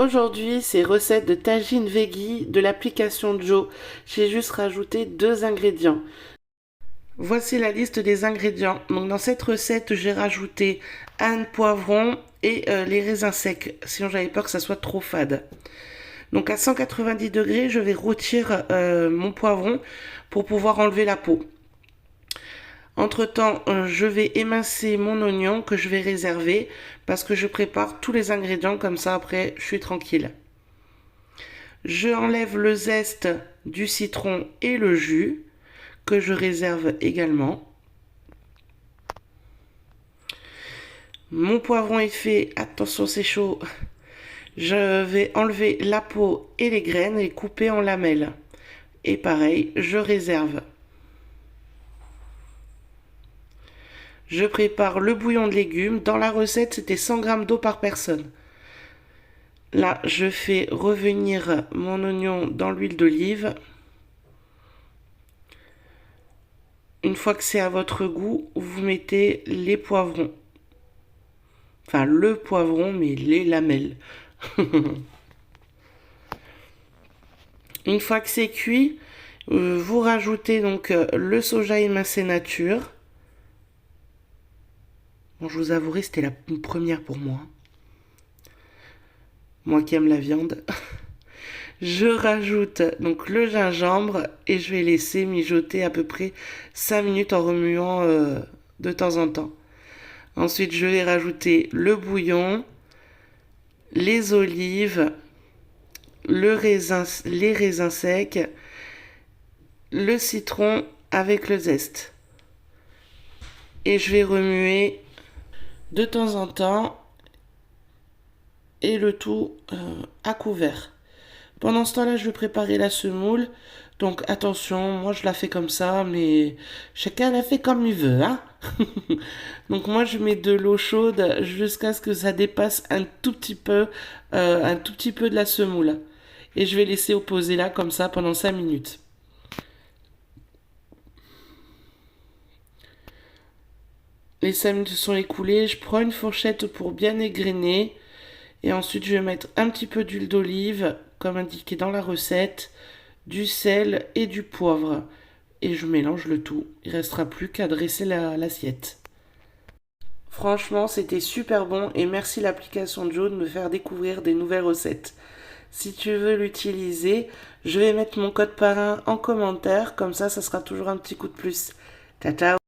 Aujourd'hui, c'est recette de tagine veggie de l'application Joe. J'ai juste rajouté 2 ingrédients. Voici la liste des ingrédients. Donc dans cette recette, j'ai rajouté un poivron et les raisins secs, sinon j'avais peur que ça soit trop fade. Donc à 190 degrés, je vais rôtir mon poivron pour pouvoir enlever la peau. Entre-temps, je vais émincer mon oignon que je vais réserver parce que je prépare tous les ingrédients comme ça après je suis tranquille. Je enlève le zeste du citron et le jus que je réserve également. Mon poivron est fait, attention c'est chaud. Je vais enlever la peau et les graines et couper en lamelles. Et pareil, je réserve. Je prépare le bouillon de légumes. Dans la recette, c'était 100 g d'eau par personne. Là, je fais revenir mon oignon dans l'huile d'olive. Une fois que c'est à votre goût, vous mettez les poivrons. Enfin, le poivron, mais les lamelles. Une fois que c'est cuit, vous rajoutez donc le soja émincé nature. Bon, je vous avouerai, c'était la première pour moi. Moi qui aime la viande. Je rajoute donc le gingembre et je vais laisser mijoter à peu près 5 minutes en remuant de temps en temps. Ensuite, je vais rajouter le bouillon, les olives, les raisins secs, le citron avec le zeste. Et je vais remuer de temps en temps et le tout à couvert. Pendant ce temps-là, je vais préparer la semoule. Donc attention, moi je la fais comme ça, mais chacun la fait comme il veut, hein. Donc moi je mets de l'eau chaude jusqu'à ce que ça dépasse un tout petit peu de la semoule. Et je vais laisser opposer là comme ça pendant 5 minutes. Les 5 minutes se sont écoulées, je prends une fourchette pour bien égrener. Et ensuite je vais mettre un petit peu d'huile d'olive, comme indiqué dans la recette, du sel et du poivre. Et je mélange le tout. Il ne restera plus qu'à dresser l'assiette. Franchement, c'était super bon et merci l'application Joe de me faire découvrir des nouvelles recettes. Si tu veux l'utiliser, je vais mettre mon code parrain en commentaire, comme ça sera toujours un petit coup de plus. Ciao ciao.